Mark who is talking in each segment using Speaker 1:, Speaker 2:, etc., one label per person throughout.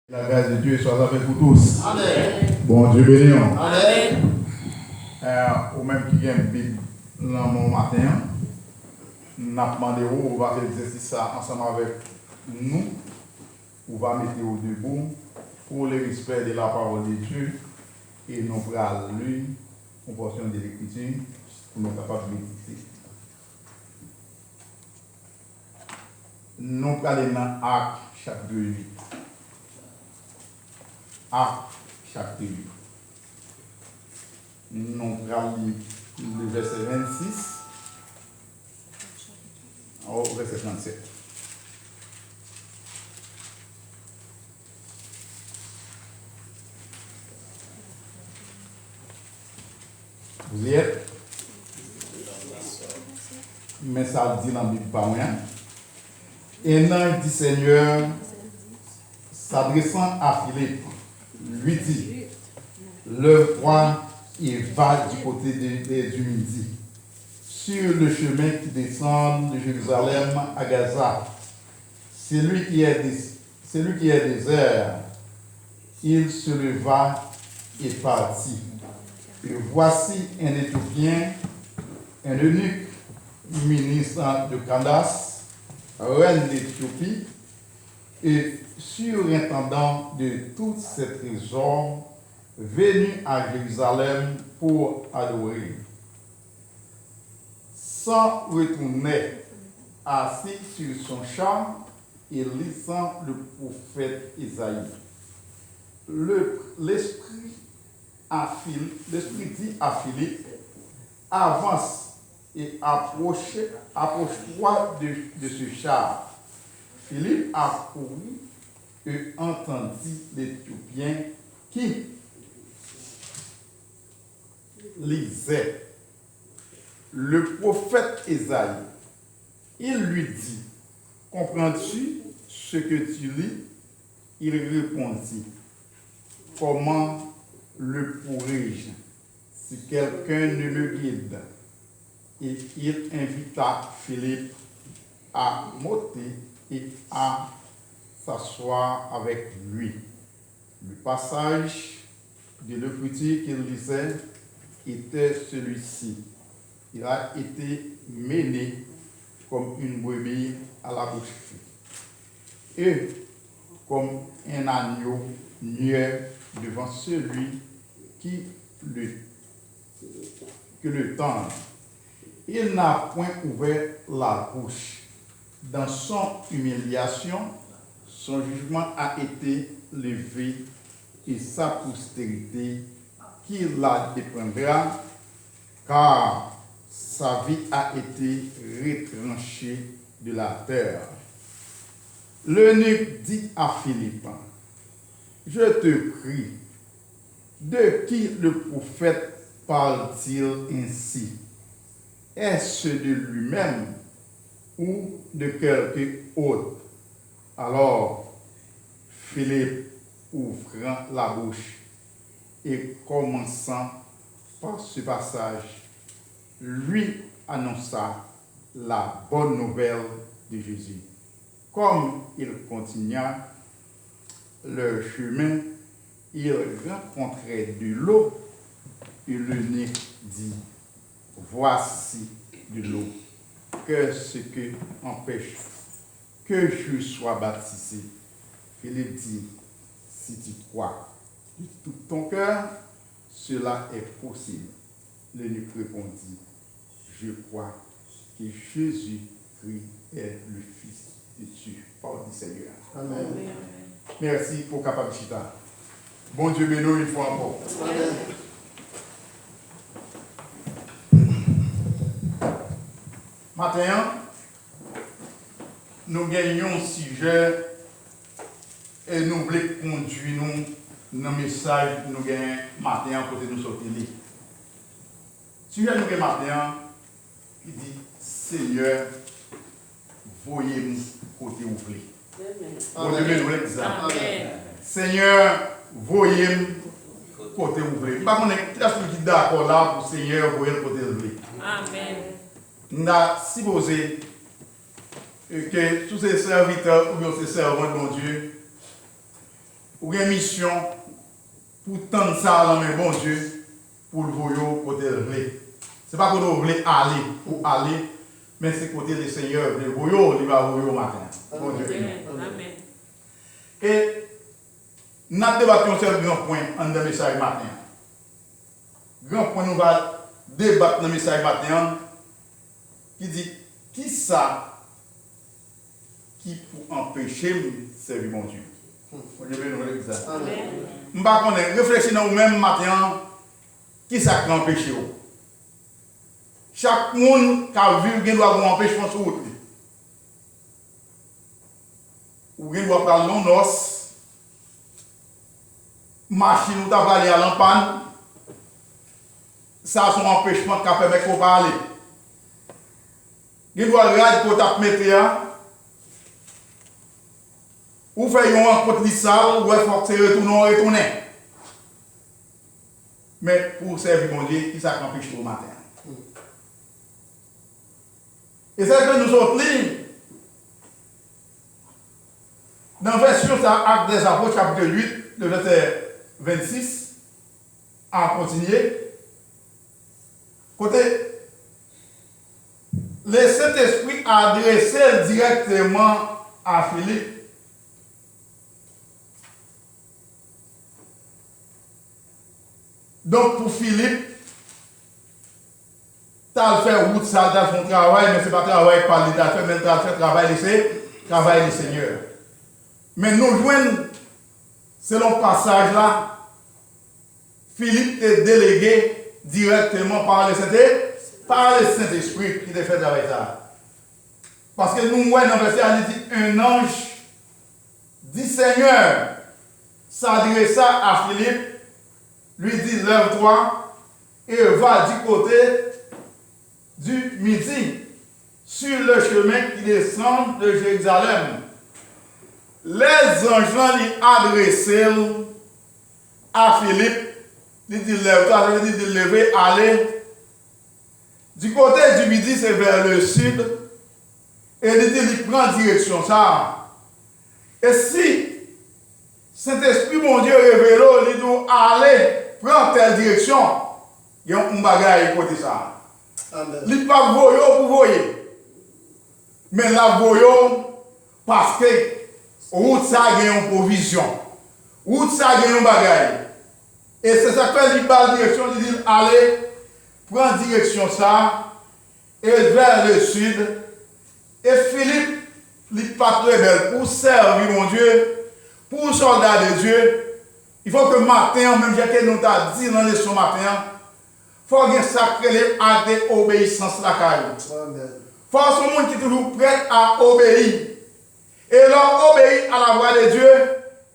Speaker 1: La grâce de Dieu soit avec vous tous.
Speaker 2: Amen.
Speaker 1: Bon Dieu béni.
Speaker 2: Amen.
Speaker 1: Au même qui vient Bible dans mon matin, nous avons demandé où on va faire l'exercice ça ensemble avec nous. On va mettre au debout pour le respect de la parole de Dieu et nous allons lire une portion de l'écriture pour nous capables de méditer. Nous allons dans Actes chapitre 8. Actes chapitre 8. Nous allons lire le verset 26 au verset 37. Vous y êtes? Mais ça dit dans la Bible pas rien. Et l'ange du Seigneur, s'adressant à Philippe, lui dit: lève-toi et va du côté du midi, sur le chemin qui descend de Jérusalem à Gaza. Celui qui est désert, il se leva et partit. Et voici un Éthiopien, un eunuque, ministre de Candace, reine d'Éthiopie, et surintendant de tout ces trésors, venu à Jérusalem pour adorer. S'en retournait assis sur son char et lisant le prophète Isaïe. L'esprit dit à Philippe: avance et approche-toi de ce char. Philippe accourut et entendit l'Éthiopien qui lisait le prophète Isaïe. Il lui dit: comprends-tu ce que tu lis? Il répondit: comment le pourrais-je si quelqu'un ne me guide? Et il invita Philippe à monter et à s'asseoir avec lui. Le passage de l'écriture qu'il lisait était celui-ci: il a été mené comme une brebis à la boucherie, et comme un agneau muet devant celui qui le tend. Il n'a point ouvert la bouche. Dans son humiliation, son jugement a été levé, et sa postérité qui la déprendra, car sa vie a été retranchée de la terre. L'eunuque dit à Philippe: je te prie, de qui le prophète parle-t-il ainsi? Est-ce de lui-même ou de quelque autre? Alors Philippe, ouvrant la bouche et commençant par ce passage, lui annonça la bonne nouvelle de Jésus. Comme il continua leur chemin, il rencontrait de l'eau, et l'eunuque dit: voici de l'eau. Qu'est-ce qui empêche que je sois baptisé? Philippe dit: si tu crois de tout ton cœur, cela est possible. L'eunuque répondit: je crois que Jésus-Christ est le Fils de Dieu. Parole du Seigneur. Amen. Amen. Merci pour capacité. Bon Dieu béni une fois encore. Amen. Maintenant, nous gagnons un sujet et nous voulons conduire dans le message que nous gagnons matin côté nous sortir. Sujet nous gagnons matin qui dit: Seigneur, voyez-nous côté où vous voulez. Bon Dieu nous l'exemple. Seigneur, voyez-nous côté où vous voulez. Par contre, est-ce que d'accord là pour Seigneur, voyez-nous côté où vous voulez. Amen. Nous avons supposé que tous ces serviteurs ou bien ces servants de mon Dieu ou une mission pour tendre ça dans mes bon Dieu, pour le voyer côté le c'est pas que vous voulez aller pour aller, mais c'est côté le Seigneur, le voyer, il va voyer au matin. Bon Dieu. Amen. Et nous débattons sur le grand point en le message matin. Grand point, nous allons débattre dans le message matin qui dit qui ça qui pour empêcher de servir mon Dieu. Je vais nous dire ça. Je ne sais pas réfléchir dans vous-même matin qui ça qui empêche vous. Chaque monde qui a vu doit avoir un empêchement sur route. Ou doit prendre long noce, machine ou aller à l'empanne. Ça, c'est un empêchement qui permet de parler. Il doit regarder pour taper mettre. Ou faire une rencontre de salle, ou il faut retourner. Mais pour servir mon Dieu, qui s'accomplit au matin. Et c'est que nous sommes libres. Dans la version Actes des Apôtres, chapitre 8, le verset 26, à continuer. Côté, le Saint-Esprit a adressé directement à Philippe. Donc pour Philippe, tu as fait route, ça, tu as fait un travail, mais ce n'est pas travail par l'État, mais tu as fait travail du Seigneur. Mais nous joignons, selon le passage là, Philippe est délégué directement par le Saint-Esprit qui te fait avec ça. Parce que nous voyons dans le verset, il dit un ange dit Seigneur s'adressa à Philippe, lui dit lève-toi et va du côté du midi sur le chemin qui descend de Jérusalem. Les anges lui adressèrent à Philippe, il dit lève-toi, il dit de lever, aller. Du côté du midi, c'est vers le sud. Et il dit, il prend direction ça. Et si Saint-Esprit, mon Dieu, révèle, il dit, allez, prends telle direction, il y a un bagage côté ça. Il n'est pas voyé pour voyer. Mais la voyons parce que route ça a une provision. Route ça a un bagage. Et c'est ça que il parle direction, il dit, allez, prends direction ça, et vers le sud. Et Philippe, il part très belle pour servir mon Dieu, pour soldat de Dieu. Il faut que matin, même si nous t'a dit dans les matin, il faut que sacré acte d'obéissance la caille. Il faut que monde qui est toujours prêt à obéir. Et leur obéir à la voix de Dieu,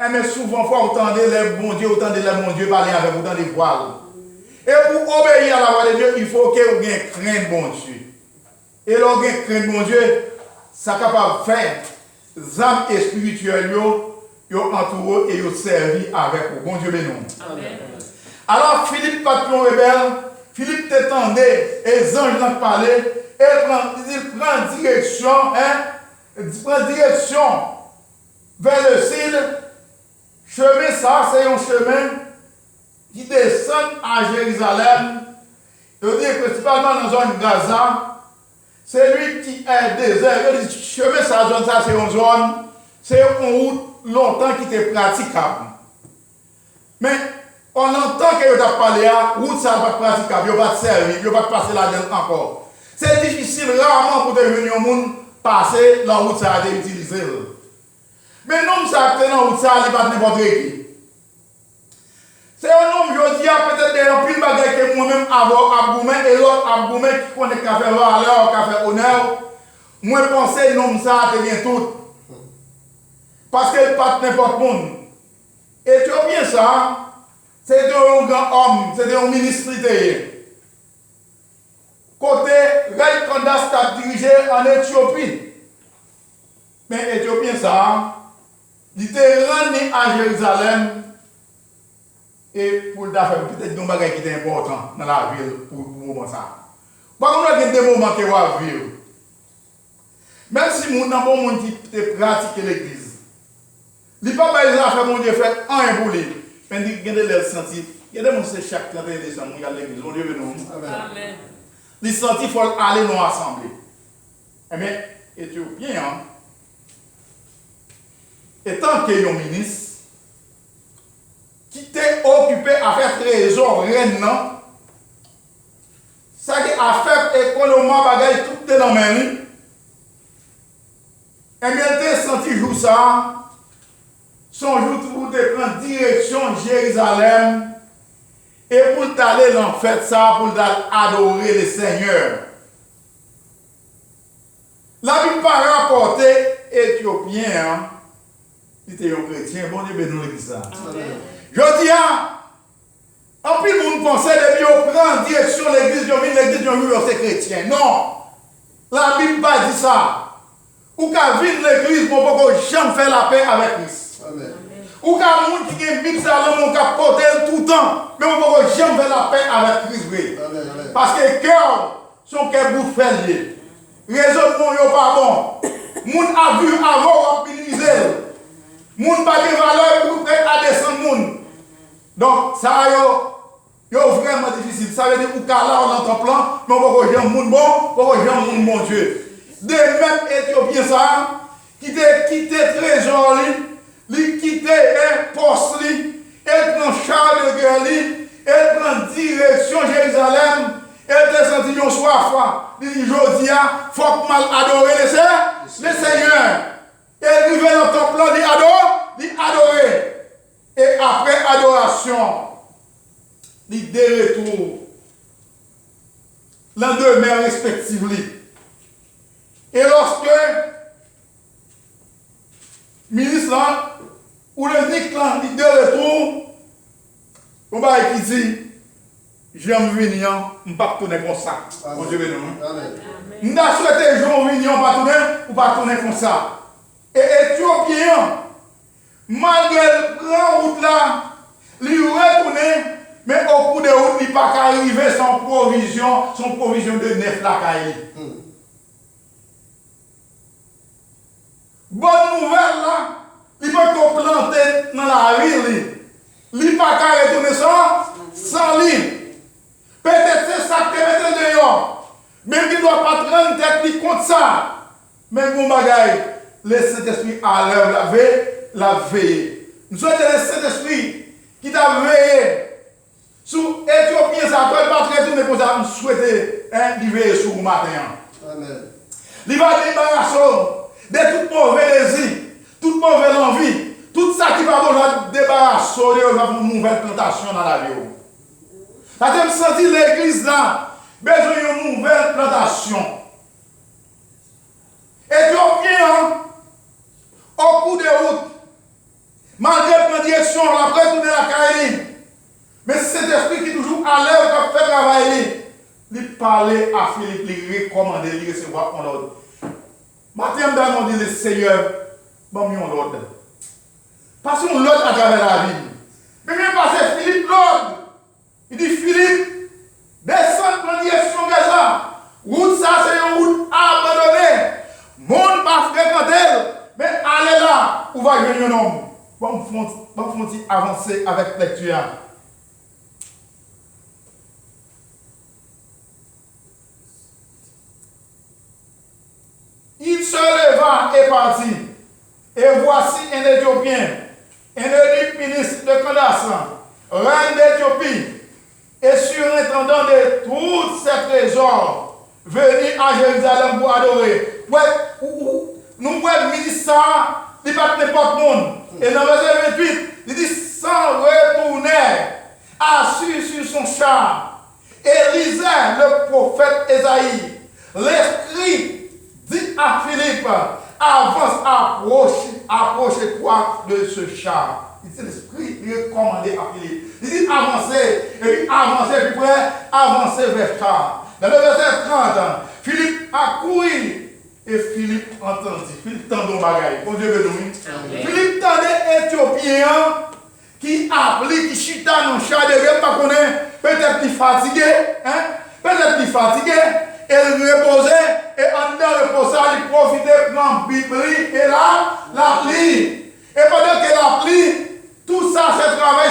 Speaker 1: mais souvent, il faut entendre les bons dieux, parler avec vous dans des voiles. Et pour obéir à la voix de Dieu, il faut que vous ayez crainte bon Dieu. Et lorsque vous avez crainte bon Dieu, ça est capable de faire des âmes spirituelles, ils entourent et ils servent avec vous. Bon Dieu béni. Alors Philippe, patron rebelle, Philippe t'étendait, et les anges l'ont parlé, et il prend direction, vers le sud. Chemin, ça, c'est un chemin qui descend à Jérusalem. Je veux dire principalement dans la zone de Gaza. C'est lui qui est désert. Le chemin, ça, c'est une zone, c'est une route longtemps qui était praticable. Mais on entend que vous avez parlé à route, ça n'est pas praticable, il ne va pas servir, il ne va pas passer là-dedans encore. C'est difficile rarement pour devenir un monde passer la route, ça a été utilisé. Mais l'homme, ça a été dans la route, ça n'est pas n'importe qui. C'est un homme, je dis, peut-être des pile bagaille que moi-même avoir Abgoumé et l'autre Abgoumé qui connaît le café valeur, café honneur. Moi, je pense que l'homme, ça a bien tout. Parce qu'il pas n'importe monde. Et tu vois bien ça, c'est un grand homme, c'est un ministre. Côté, Ray Kandas a dirigé en Éthiopie. Mais Éthiopien, ça, il était rendu à Jérusalem. Et pour le faire, peut-être un bagage qui est important dans la ville pour le moment ça. Par contre, il y a des moments qui vont vivre. Même si nous avons des gens qui pratiquent l'église, Il pas mal à faire mon Dieu fait un pour lui. Mais il y a des sentis. Il y a des gens qui chaque 31 décembre, il y a l'église. Mon Dieu veut nous. Amen. Les sentis, il faut aller nous rassembler. Eh bien, Éthiopien, étant qu'il y a un ministre qui était occupé à faire trésor reine, ça qui a fait économiquement bagaille tout est dans mes mains. Et bien, tu as senti jour ça, son jour pour te prendre direction Jérusalem et pour t'aller dans fête ça, pour adorer le Seigneur. La Bible pas rapporté Éthiopien, il était un chrétien, bon Dieu bénisse l'église ça. Je dis, en plus, le monde pensait depuis qu'on prend direction l'église, c'est chrétien. Non, la Bible pas dit ça. Ou qu'à vivre l'église pour ne jamais faire la paix avec Christ. Ou qu'à monde qui est Bible, ça mon cap porter tout le temps, mais on ne peut jamais faire la paix avec Christ. Parce que le cœur, son cœur bouffé lié. Raisonnement n'est pas bon. Moun a vu avant, on a minimisé. Moun pas de valeur pour prêt à descendre moun. Donc, ça est vraiment difficile. Ça veut dire que là, on entend plan, mais on va jamais moun bon, on va jamais moun bon Dieu. Des mêmes Éthiopiens, ça, qui te quitté trésor, qui quitté un poste, et prend char de guerre, et prend direction Jérusalem. Et te senti yon soif, il dit, je dis, il faut que mal adorer le Seigneur. Et il vient dans ton plan, il adorer. Et après adoration, il de retour. Lendemain respectivement. Et lorsque ministre là, ou le Nick là, il de retour, on va qui dit, j'aime venir, je ne vais pas tourner comme ça. Mon Dieu béni. Je ne souhaite j'aime venir, pas tourner, ou pas tourner comme ça. Et Éthiopien, malgré le grand route là, il retourne, mais au bout de route, il n'est pas arrivé sans provision de neuf là. Bonne nouvelle là, il peut planter dans la ville. Il n'est pas retourner sans lui. Peut-être c'est ça que tu mets dehors. Même qu'il ne doit pas prendre tête contre ça. Mais mon bagaille, le Saint-Esprit à l'œuvre, la veille. Nous souhaitons le Saint-Esprit qui t'a veillé. Sous Éthiopien, ça ne peut pas retourner comme ça. Nous souhaitons veiller sur le matin. Amen. Il va débarrasser de toute mauvaise désir, toute mauvaise envie, tout ça qui va nous débarrasser de une nouvelle plantation dans la vie. Quand je me senti l'église là, besoin d'une nouvelle plantation. Éthiopien, au coup de route, malgré la direction, après tourner la caille, mais c'est cet esprit qui est toujours à l'œuvre pour faire travailler. Il parlait à Philippe, il recommandait, il recevoir en ordre. Matin, on dit le Seigneur, bon, on l'ordre. Passons l'ordre à travers la vie. Mais bien passer Philippe l'ordre. Il dit Philippe, descends en direction Gaza. Route ça, c'est une route abandonnée. Monde pas fréquenter, mais allez là, où va venir un homme. Bon, faut avancer avec lecture. Il se leva et partit. Et voici un Éthiopien, un eunuque ministre de Candace, reine d'Éthiopie, et surintendant de tous ces trésors, venu à Jérusalem pour adorer. Nous pouvons ministre ça, il pas n'importe monde. Et dans le verset 28, il dit sans retourner, assis sur son char, et lisait le prophète Ésaïe. L'esprit dit à Philippe, avance, approche-toi de ce char. Il dit l'esprit, il est commandé à Philippe. Il dit avancez, et puis avancez, puis près, avancez vers le char. Dans le verset 30, Philippe a couru, et Philippe entendit. Philippe tendait au bagaille. Bon Dieu béni. Philippe tendait Éthiopien qui appelait, qui chita dans le char de guerre, pas connaît, peut-être plus fatigué, peut-être plus fatigué. Elle reposait et en dedans le reposage, il profitait pour la Bible et la lit. Et pendant qu'elle applique, tout ça, ce travail,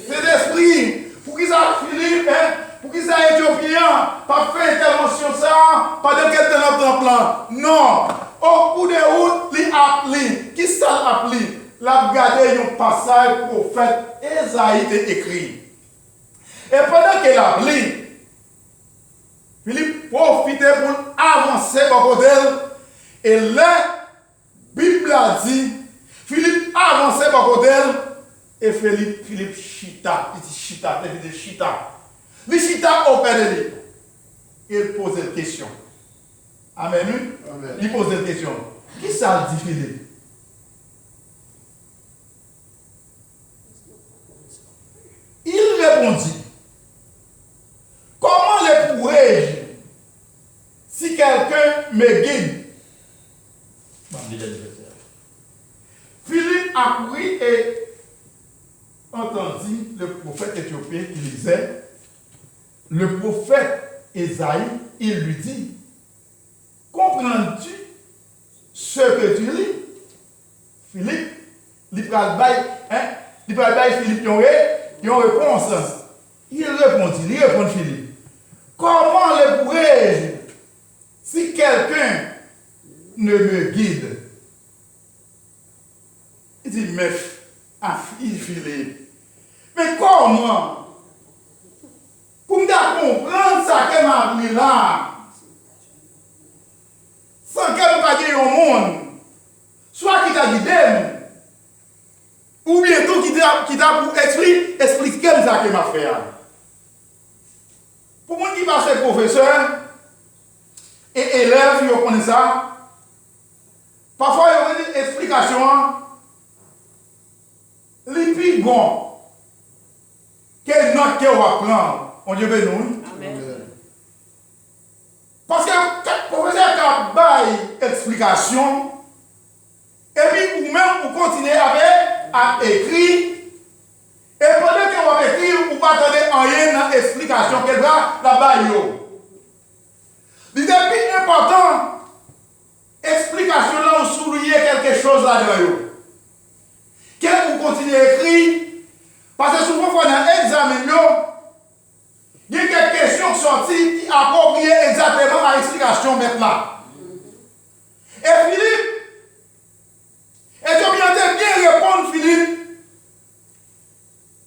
Speaker 1: c'est d'esprit. Pour qu'ils aient Philippe, hein, pour qu'ils aient Éthiopien, pas fait intervention ça, pendant qu'elle était dans le temple. Non. Au bout de route, il applique. Qui ça applique? La regardé un passage prophète Esaïe écrit. Et pendant qu'elle applique, Philippe profitait pour avancer par côté. Et la Bible a dit, Philippe avançait par côté. Et Philippe chita. Il dit chita. Il dit chita. Il chita auprès de lui. Il posait une question. Amen. Amen. Il posait une question. Qui ça dit Philippe? Il répondit. Comment le pourrais-je si quelqu'un me guide? Philippe a couru et entendit le prophète éthiopien qui lisait. Le prophète Esaïe, il lui dit, comprends-tu ce que tu lis? Philippe, il Philippe qui ont réponse. Il répond Philippe, comment le pourrais-je si quelqu'un ne me guide? Il dit, mais Philippe, mais comment? Pour me comprendre ça que m'a appris là, sans que je pas dire au monde, soit qui t'a guidé, ou bien tout qui t'a pour expliquer ça que m'a fait. Pour moi qui passe professeur et élève, ils connaissent ça. Parfois, il y a une explication. Les plus bons, quelle note qu'on va prendre, on dit ben nous. Parce que le professeur a une explication, et puis vous-même, vous continuez à écrire, et pendant que vous écrire, vous ne attendez rien dans l'explication qu'elle va là-bas. Il est plus important, explication là, vous soulignez quelque chose là-dedans. Que vous continuez à écrire, parce que souvent, quand on a un examen, il y a quelques questions sorties qui approprient exactement à l'explication maintenant. Et Philippe, et bien répondre, Philippe,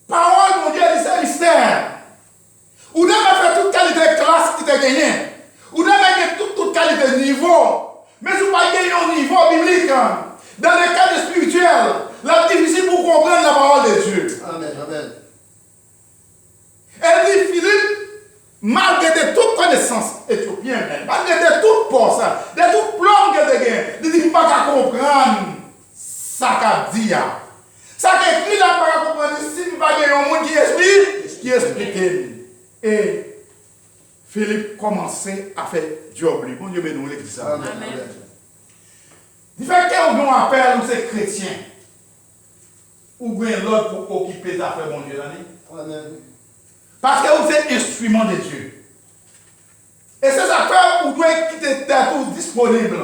Speaker 1: parole, mon Dieu, c'est mystère. Vous devez faire toute qualité de classe qui t'a gagné. Vous devez faire toute qualité de niveau. Mais vous ne pouvez pas gagner au niveau biblique. Dans le cadre spirituel, c'est difficile pour comprendre la parole de Dieu.
Speaker 2: Amen, amen.
Speaker 1: Elle dit, Philippe, malgré toute connaissance éthiopienne, malgré toute force, de toute plomb que tu as, il ne dit pas qu'à comprendre ça qu'a dit. Ça qu'a écrit là, pas comprendre si vous n'avez pas un monde qui explique. Et Philippe commençait à faire job. Bon Dieu bénisse l'église.
Speaker 2: Amen.
Speaker 1: Il fait qu'on appelle ces chrétiens. Ou bien l'autre pour occuper les affaires, mon Dieu.
Speaker 2: Amen.
Speaker 1: Parce que vous êtes instrument de Dieu. Et ces affaires, vous devez quitter tout disponible.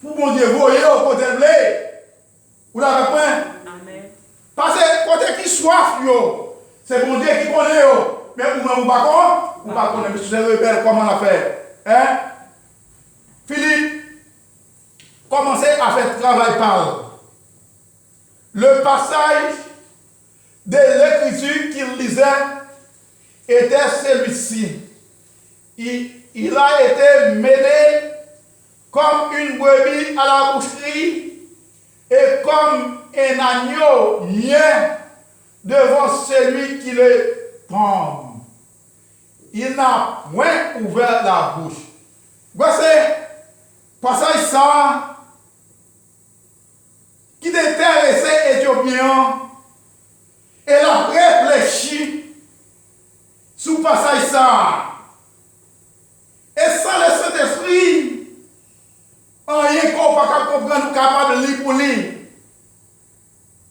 Speaker 1: Pour mon Dieu, voyez au côté de blé. Vous l'avez point?
Speaker 3: Amen.
Speaker 1: Parce que côté qui soif, c'est mon Dieu qui connaît. Mais vous-même, vous ne pas connaître. Mais c'est rebelle, comment on a fait? Hein? Philippe, commencez à faire travail par le passage de l'écriture qu'il lisait était celui-ci. Il a été mené comme une brebis à la boucherie et comme un agneau mien devant celui qui le prend. Il n'a point ouvert la bouche. Voici, passage ça, qui intéressait Éthiopien, elle a réfléchi sur le passage ça. Et sans le Saint-Esprit, rien qu'on pas comprendre, capable de lire pour lire.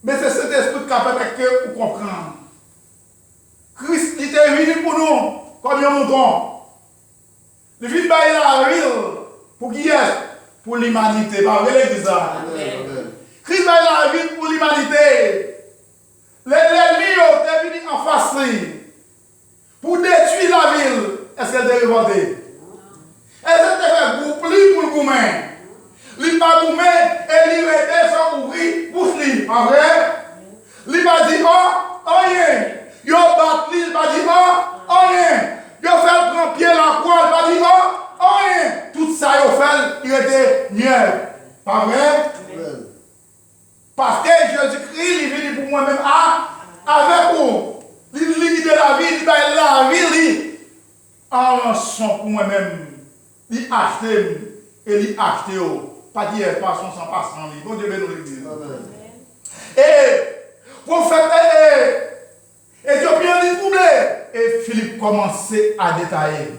Speaker 1: Mais c'est cet esprit capable de comprendre. Christ était venu pour nous, comme un mouton. Il vient de la ville pour qui est? Pour l'humanité, pas l'église.
Speaker 2: Amen.
Speaker 1: Christ il va la vie pour l'humanité. L'ennemi est venu en face pour détruire la ville. Est-ce qu'elle est révoltée? Est-ce qu'elle fait groupe pour le goumen? Il va goumen et il va sans ouvrir pour lui. En vrai? Il va dire, oh, rien. Il va battre, il va dire, oh, rien. Il va faire prendre pied la croix, il va dire, oh, rien. Tout ça, il était mieux. Pas vrai? Parce que Jésus-Christ, il vient pour moi-même avec vous. Il lit de la vie, il va la vie, en rançon pour moi-même. Il achète et il achète. Pas dire passons sans passant. Bon Dieu, nous l'église. Et prophète Éthiopien dit troublé. Et Philippe commençait à détailler.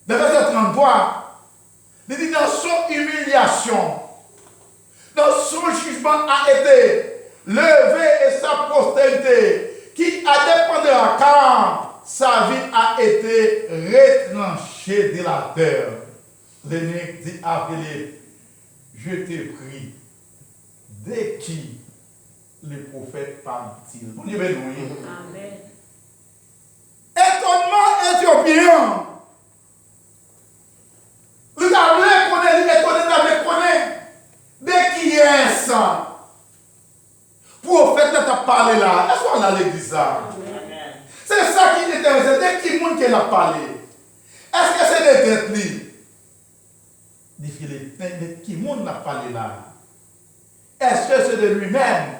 Speaker 1: Le verset 33, il dit dans son humiliation, dans son jugement a été levé et sa postérité qui a dépendra car sa vie a été retranchée de la terre. L'ennemi dit à Philippe, je t'ai pris dès qui le prophète parle-t-il. Bon Dieu béni. Amen. Étonnement éthiopien. Le gars connaît, l'étonné connaît. Dès qui est ça? Prophète t'a parlé là. Est-ce qu'on a l'église là? C'est ça qui t'intéresse. Dès qui monde qui l'a parlé. Est-ce que c'est des têtes li? Dit Philippe, mais qui monde n'a parlé là? Est-ce que c'est de lui-même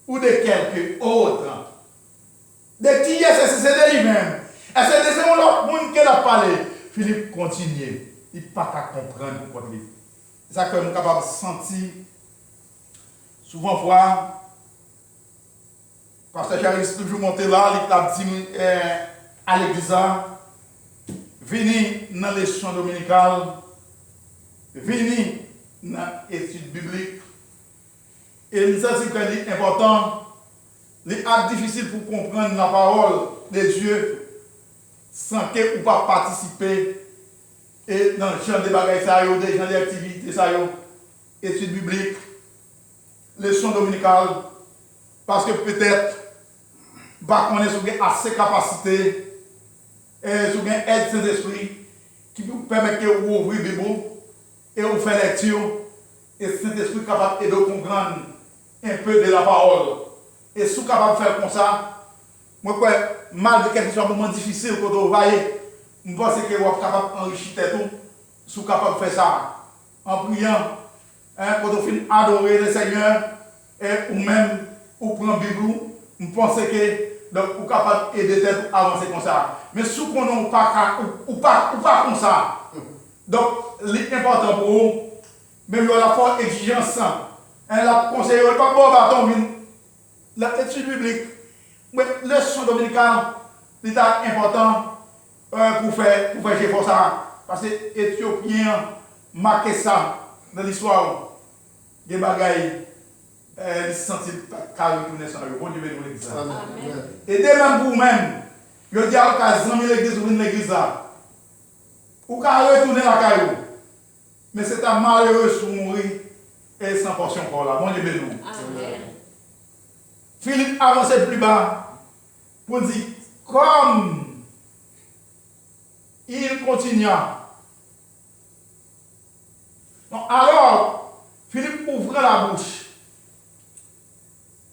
Speaker 1: ou de quelqu'un autre? De qui est-ce? C'est de lui-même. Est-ce que c'est l'autre monde qui l'a parlé? Philippe continue. Il n'a pas qu'à comprendre pourquoi il. C'est ça que nous sommes capables de sentir. Souvent, voir, Pasteur Charles toujours monté là, il a dit à l'église, venez dans les leçons dominicales, venez dans l'étude biblique. Et nous avons dit que c'est important, c'est difficile pour comprendre la parole de Dieu sans que vous pas participer et dans le champ des bagages, des champs d'activités, études bibliques, leçons dominicales, parce que peut-être, on est assez de capacité, et sur une aide Saint-Esprit qui vous permet de vous ouvrir la Bible et vous faire lecture, et Saint-Esprit est capable de comprendre un peu de la parole. Et si vous êtes capable de faire comme ça, moi, malgré quelque chose de moment difficile quand vous voyez, je pense que vous êtes capable d'enrichir tout, si vous êtes capable de faire ça, en priant, quand vous finissez adorer le Seigneur, et ou même, ou prendre la Bible, je pense que donc, vous êtes capable d'aider à avancer comme ça. Mais si vous n'avez pas comme ça, donc, l'important pour vous, même la forte exigence, la conseil, pas bon bâton, l'étude biblique, mais leçon dominicale, c'est important pour faire pour ça. Parce que les Éthiopiens marquent ça dans l'histoire. Des bagailles, ils se sentent carrés retourner sur eux. Bon Dieu veut nous ça. Et dès même pour vous-même, je dis à l'occasion de l'église ou de l'église là, ou qu'à retourner la caillou. Mais c'est un malheureux sous mourir et sans portion encore là. Bon Dieu veut nous. Philippe avançait plus bas pour dire, comme il continua. Donc, alors, Philippe ouvrait la bouche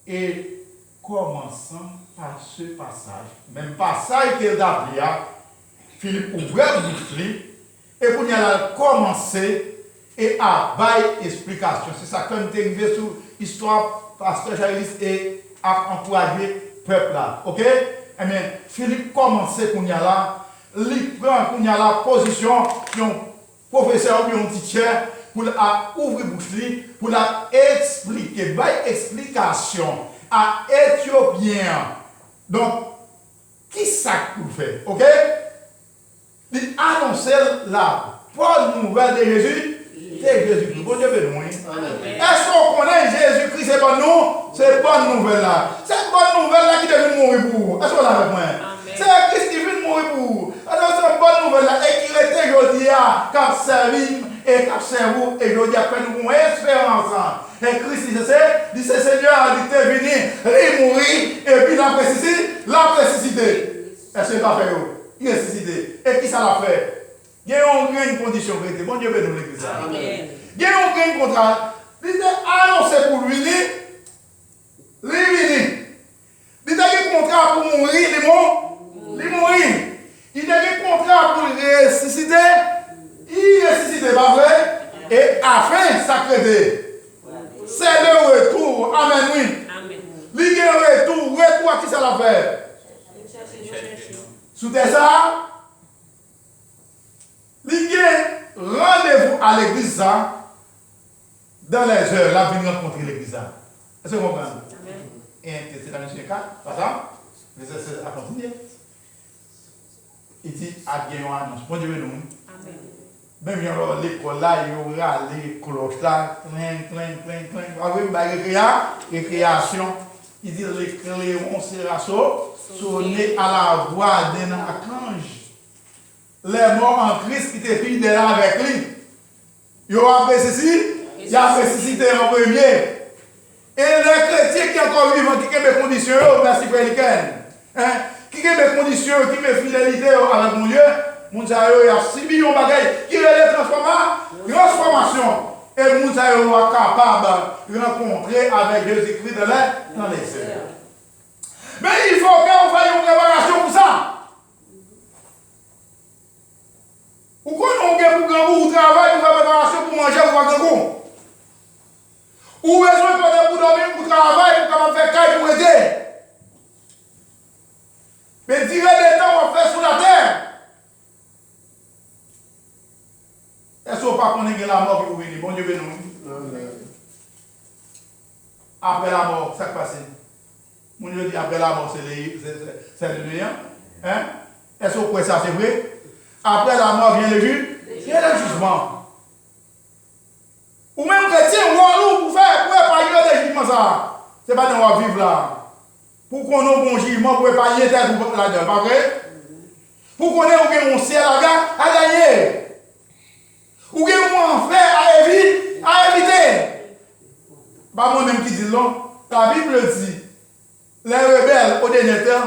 Speaker 1: et commençant par ce passage, même passage qu'il a dit, Philippe ouvrait la bouche et pour y aller commencer et à bailler explication. C'est ça comme tu es arrivé sur l'histoire pasteur Jaïlis et à encourager le peuple là. Ok? Eh bien, Philippe commençait pour y aller, il prend pour y aller la position d'un professeur ou d'un teacher pour ouvrir bouche pour la expliquer, bailler explication à Éthiopien. Donc, qui ça vous fait? Ok? Il annonce la bonne nouvelle de Jésus. C'est Jésus-Christ. Bon Dieu béni. Est-ce qu'on connaît Jésus-Christ? C'est bon nous? C'est bonne nouvelle là. C'est bonne nouvelle là qui devait mourir pour vous. Est-ce qu'on l'a avec moi? C'est Christ qui vient mourir pour vous. Alors c'est une bonne nouvelle là. Et qui était aujourd'hui à cap servi et cap servi et aujourd'hui après nous avons espérance. Et Christ, dit c'est Seigneur, il est venu, il mourit, et puis la ressuscité. Est-ce que pas fait? Il est ressuscité. Et qui ça l'a fait? Il y a une condition vérité. Bon Dieu bénisse l'église. Il y a un contrat. Il était annoncé pour lui. Il a un contrat pour mourir. Il mourir. Il a un contrat pour ressusciter. Il ressuscite, pas vrai? Et afin sacré. C'est le retour. Amen, oui. Il y a un retour. Retour à qui ça l'a fait? Sous ça, il y a rendez-vous à l'église dans les heures. Là, venir rencontrer l'église. Est-ce que vous comprenez? Et c'est la mission 4, pas ça? Les essais à continuer. Il dit à Guénon annonce. Bon Dieu, nous. Même dans l'école là, il y aura les cloches là, récréation. Il dit les cléons sera sonné à la voix d'un archange. Les morts en Christ qui étaient pris de là avec lui. Il a fait ceci, il a ressuscité en premier. Et les chrétiens qui sont encore vivants, qui ont des conditions, merci Pélicaine, qui ont des conditions, qui ont des fidélité avec mon Dieu, il y a 6 millions de bagailles qui ont des transformations. Et nous sommes capables de rencontrer avec Jésus-Christ dans les cieux. Mais il faut qu'on fasse une préparation pour ça. Ou qu'on ait pour grand goût, travail, pour faire préparation pour manger, pour faire grand goût. Ou besoin de pour dormir, pour travailler, pour faire caille, pour aider. Mais tirer des temps, on va faire sur la terre. Est-ce qu'on ne pas connaître la mort qui vous venir? Bon Dieu béni. Après la mort, ça qui passe. Mon Dieu dit après la mort, c'est le néant. Hein? Est-ce que vous croyez ça, c'est vrai? Après la mort vient le jugement. Ou même chrétien, pour faire, pour épargner des jugements, ça. Ce n'est pas dans on va vivre là. Pour qu'on ait un bon jugement, pour épargner tête là-dedans, pas vrai? Pour qu'on ait un ciel à gagner. Ou bien on fait à éviter. Pas moi-même qui dis non. La Bible dit, les rebelles au dernier temps,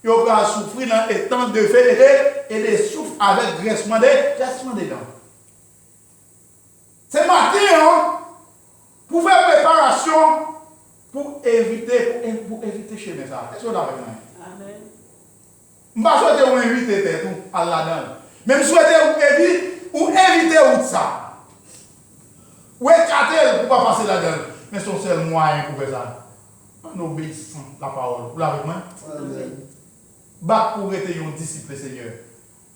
Speaker 1: ils vont souffrir dans les temps de fête et des souffres avec graissement des dents. C'est matin, pour faire préparation, pour éviter chez nous ça. Est-ce que vous avez compris? Amen. Je ne vais pas souhaiter vous inviter tout à la dedans. Même souhaiter ou éviter ça. Ou écarter pour ne pas passer là-dedans. Mais c'est le seul moyen pour faire ça. En obéissant la parole. Vous l'avez compris? Amen. Bat pour être un disciple, Seigneur.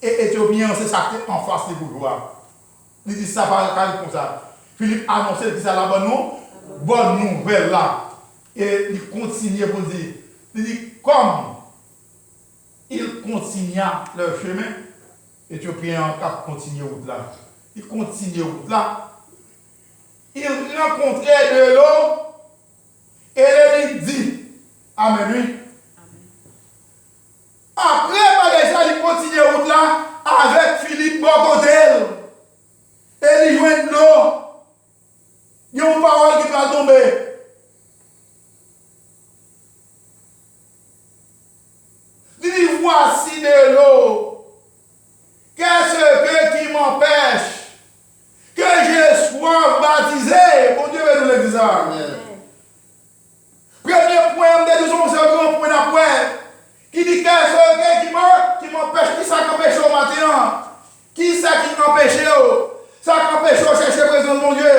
Speaker 1: Et Éthiopien, c'est ça qui est en face des bourgeois. Il dit ça par comme ça. Philippe annonçait, il dit ça là-bas, non? Bonne nouvelle là. Et il continue pour dire. Il dit, comme il continua leur chemin, Éthiopien a continué route là. Il continue route là. Il rencontrait de l'eau et il dit, Amen, oui. Après, il continue route là avec Philippe Bogodel. Et il joue de l'eau. Il y a une parole qui va tomber. Il dit, voici de l'eau. Qu'est-ce qui m'empêche que je sois baptisé? Bon Dieu, nous le disons. Premier point, c'est le grand point d'après. Qui dit qu'est-ce qui m'empêche? Qui ça qui empêche au matin? Qui ça qui m'empêche? Ça qui empêche de chercher la présence de mon Dieu?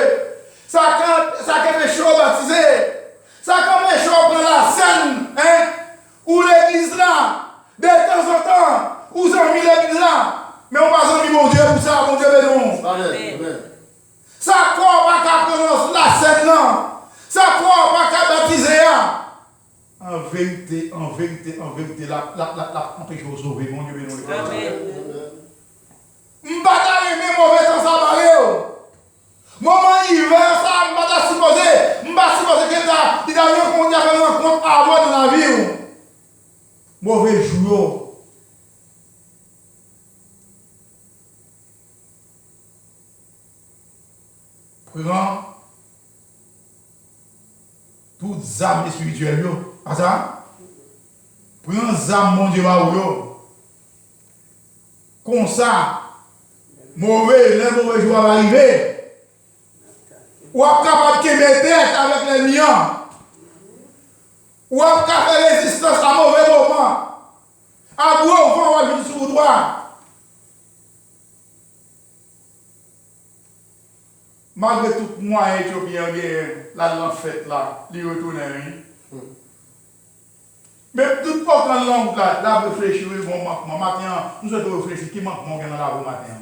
Speaker 1: Ça qui empêche de baptiser? Ça qui empêche de prendre la scène? Hein? Ou l'église là? De temps en temps, où sont mis l'église là? Mais on passe en mon Dieu pour ça, mon Dieu bénon. Amen. Ça croit pas qu'à prendre la scène là. Ça croit pas qu'à baptiser. En vérité, la empêche de sauver, mon Dieu bénon. Amen. M'bata aimer mauvais temps ça barré. Moment hiver ça m'bata supposé que ça il a une rencontre à avoir dans la vie. Mauvais jour. Prends âmes spirituelles. Pas ça? Prends âmes, mon Dieu, comme ça, les mauvais jours vont arriver. Ou êtes capable de mettre tête avec les lions. Ou êtes capable de faire résistance à mauvais moment. À gros vent, on va venir sur le droit. Malgré tout moyen éthiopien, la langue faite là, il retourne rien. Mais tout pas quand langue là, réfléchir, bon manquement. Maintenant, nous devons réfléchir qui manquement dans la rue matin.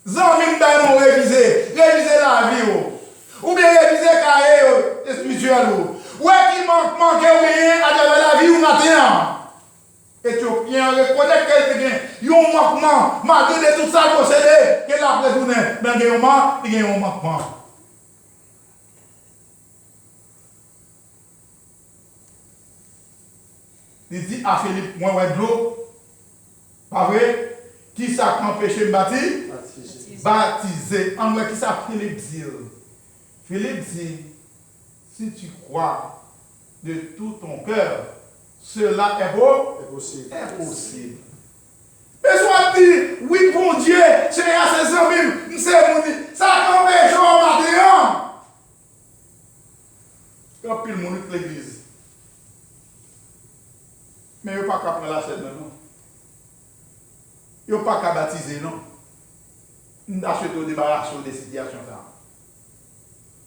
Speaker 1: Zami nous réviser la vie ou bien réviser cahier spirituel ou qui manque rien à travers la vie ou matin. Éthiopien reconnaît qu'il y a un manquement malgré tout ça possédé que la retourné mais il y a un manquement. Il dit à Philippe, moi, ouais, de l'eau. Pas vrai? Qui ça quand péché me bâtir? Baptisé. En vrai, qui ça Philippe dit? Philippe dit, si tu crois de tout ton cœur, cela est beau? Impossible. Mais soit dit, oui, bon Dieu, c'est à ses amis, c'est mon Dieu, ça quand péché au matin. Quand pile mon l'église. Mais il n'y a pas qu'à prendre la scène, non. Il n'y a pas qu'à baptiser, non. Nous achetons des débarrasser des situations.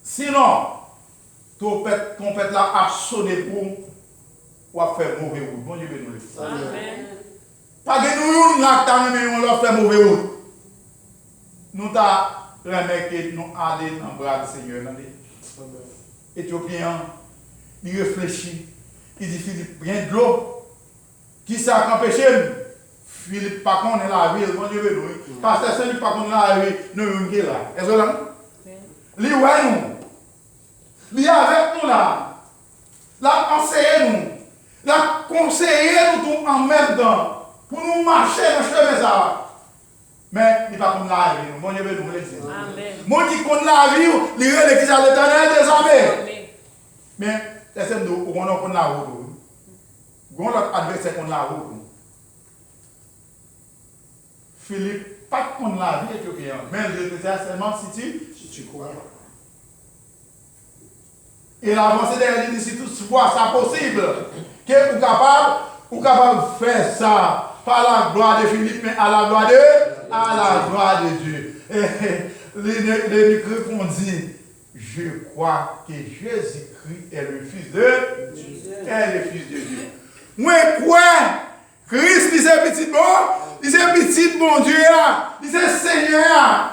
Speaker 1: Sinon, ton pète là a sonné pour ou a fait mauvais route. Bon Dieu, nous le faisons. Amen. Pas que nous, on a fait mauvais route. Nous avons remarqué, nous allons dans le bras du Seigneur. Éthiopien, il réfléchit. Il dit, Philippe, rien de l'eau. Qui ça empêché? Philippe, pas qu'on est la ville, bon Dieu, nous. Parce que Philippe, pas qu'on est la ville, nous sommes là. Est-ce que là? Lui, ouais, nous. Lui, avec nous là. Là, enseigner nous. Là, conseiller nous en même temps. Pour nous marcher dans le chemin ça. Mais il n'est pas comme la vie, bon Dieu, nous le dire. Moi qui connais la vie, il est l'église à l'éternel des armées. Mais, c'est nous, on a la route. On a l'autre adversaire qu'on a route. Philippe, pas qu'on la vie éthiopienne, mais je te dis seulement si tu crois. Et l'avancée derrière lui dit si toutefois ça possible, que vous capable de faire ça par la gloire de Philippe, mais à la gloire de Dieu. Les répondit, je crois que Jésus-Christ est le Fils de Dieu. Moi, quoi? Christ, il est petit bon, il est petit bon Dieu, il est Seigneur,